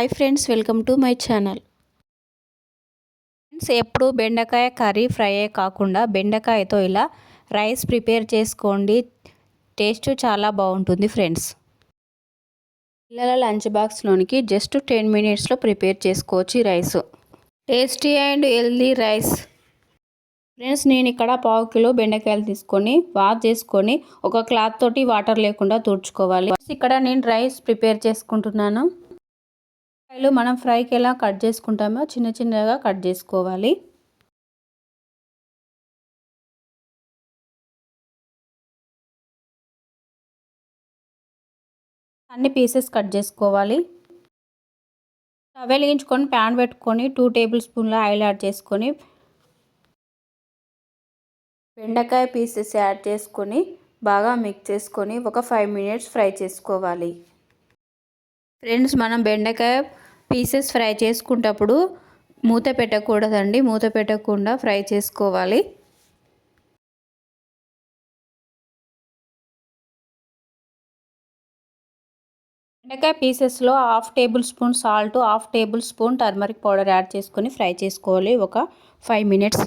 Hi friends, welcome to my channel. Friends, ఎప్పుడు బెండకాయ curry ఫ్రైయే కాకుండా బెండకాయతో ఇలా రైస్ ప్రిపేర్ చేసుకోండి. టేస్ట్ చాలా బాగుంటుంది ఫ్రెండ్స్. పిల్లల లంచ్ బాక్స్లోనికి జస్ట్ 10 మినిట్స్లో ప్రిపేర్ చేసుకోవచ్చు ఈ rice. Tasty and healthy rice. Friends, నేను ఇక్కడ 1/2 కిలో బెండకాయలు తీసుకొని వాష్ చేసుకొని ఒక క్లాత్ తోటి వాటర్ లేకుండా తుడుచుకోవాలి. ఇక్కడ నేను రైస్ ప్రిపేర్ చేసుకుంటున్నాను. మనం ఫ్రైకి ఎలా కట్ చేసుకుంటామో చిన్న చిన్నగా కట్ చేసుకోవాలి. అన్ని పీసెస్ కట్ చేసుకోవాలి. స్టవ్ వెలిగించుకొని ప్యాన్ పెట్టుకొని 2 టేబుల్ స్పూన్ల ఆయిల్ యాడ్ చేసుకొని బెండకాయ పీసెస్ యాడ్ చేసుకొని బాగా మిక్స్ చేసుకొని ఒక 5 మినిట్స్ ఫ్రై చేసుకోవాలి. ఫ్రెండ్స్, మనం బెండకాయ పీసెస్ ఫ్రై చేసుకునేటప్పుడు మూత పెట్టకూడదండి. మూత పెట్టకుండా ఫ్రై చేసుకోవాలి. బెండకాయ పీసెస్లో 1/2 tablespoon salt, 1/2 table spoon turmeric powder add చేసుకొని ఫ్రై చేసుకోవాలి ఒక 5 మినిట్స్.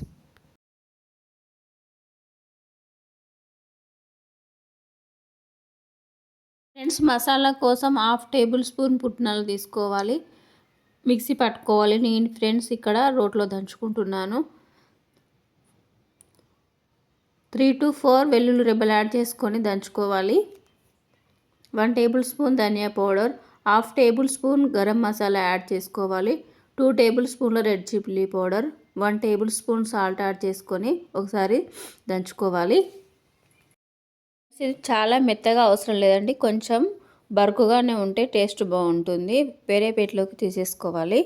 ఫ్రెండ్స్, మసాలా కోసం 1/2 టేబుల్ స్పూన్ పుట్నాలు తీసుకోవాలి. మిక్సీ పట్టుకోవాలి. నేను ఫ్రెండ్స్ ఇక్కడ రోట్లో దంచుకుంటున్నాను. 3 to 4 వెల్లుల్లి రెబ్బలు యాడ్ చేసుకొని దంచుకోవాలి. 1 టేబుల్ స్పూన్ ధనియా powder, 1/2 tablespoon garam masala add చేసుకోవాలి. 2 టేబుల్ స్పూన్ల red chilli powder, 1 tablespoon salt add చేసుకొని ఒకసారి దంచుకోవాలి. ఇది చాలా మెత్తగా అవసరం లేదండి, కొంచెం బరుకుగానే ఉంటే టేస్ట్ బాగుంటుంది. వేరే ప్లేట్లోకి తీసేసుకోవాలి.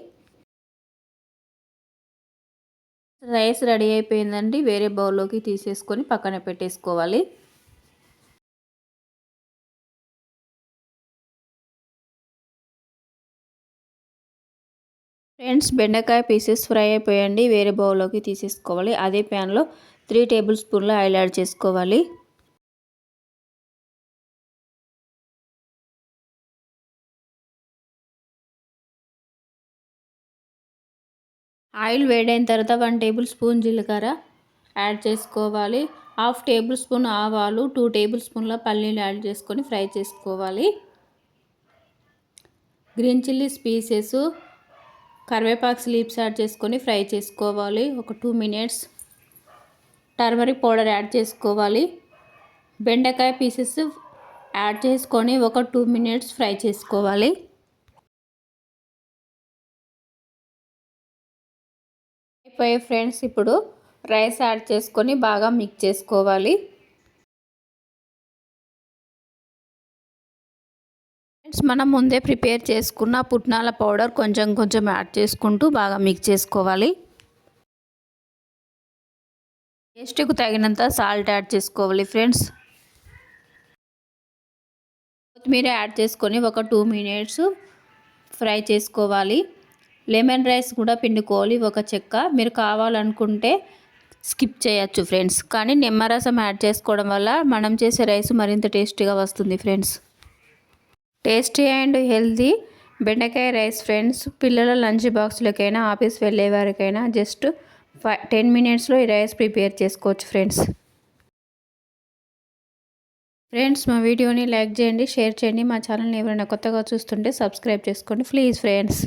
రైస్ రెడీ అయిపోయిందండి. వేరే బౌల్లోకి తీసేసుకొని పక్కన పెట్టేసుకోవాలి. ఫ్రెండ్స్, బెండకాయ పీసెస్ ఫ్రై అయిపోయండి. వేరే బౌల్లోకి తీసేసుకోవాలి. అదే ప్యాన్లో 3 టేబుల్ స్పూన్ల ఆయిల్ యాడ్ చేసుకోవాలి. ఆయిల్ వేడైన తర్వాత 1 టేబుల్ స్పూన్ జీలకర్ర యాడ్ చేసుకోవాలి. 1/2 టేబుల్ స్పూన్ ఆవాలు, 2 టేబుల్ స్పూన్ల పల్లీలు యాడ్ చేసుకొని ఫ్రై చేసుకోవాలి. గ్రీన్ చిల్లీస్ పీసెస్, కరివేపాకు లీవ్స్ యాడ్ చేసుకొని ఫ్రై చేసుకోవాలి ఒక 2 మినిట్స్. టర్మరిక్ పౌడర్ యాడ్ చేసుకోవాలి. బెండకాయ పీసెస్ యాడ్ చేసుకొని ఒక 2 మినిట్స్ ఫ్రై చేసుకోవాలి. అయిపోయి ఫ్రెండ్స్, ఇప్పుడు రైస్ యాడ్ చేసుకొని బాగా మిక్స్ చేసుకోవాలి. ఫ్రెండ్స్, మనం ముందే ప్రిపేర్ చేసుకున్న పుట్నాల పౌడర్ కొంచెం కొంచెం యాడ్ చేసుకుంటూ బాగా మిక్స్ చేసుకోవాలి. టేస్ట్కు తగినంత సాల్ట్ యాడ్ చేసుకోవాలి. ఫ్రెండ్స్, కొత్తిమీర యాడ్ చేసుకొని ఒక 2 మినిట్స్ ఫ్రై చేసుకోవాలి. లెమన్ రైస్ కూడా పిండుకోవాలి ఒక చెక్క. మీరు కావాలనుకుంటే స్కిప్ చేయొచ్చు ఫ్రెండ్స్, కానీ నిమ్మరసం యాడ్ చేసుకోవడం వల్ల మనం చేసే రైస్ మరింత టేస్టీగా వస్తుంది ఫ్రెండ్స్. టేస్టీ అండ్ హెల్తీ బెండకాయ రైస్ ఫ్రెండ్స్. పిల్లల లంచ్ బాక్స్లకైనా ఆఫీస్ వెళ్ళే వారికైనా జస్ట్ 10 మినిట్స్లో ఈ రైస్ ప్రిపేర్ చేసుకోవచ్చు ఫ్రెండ్స్. ఫ్రెండ్స్, మా వీడియోని లైక్ చేయండి, షేర్ చేయండి. మా ఛానల్ని ఎవరైనా కొత్తగా చూస్తుంటే సబ్స్క్రైబ్ చేసుకోండి ప్లీజ్ ఫ్రెండ్స్.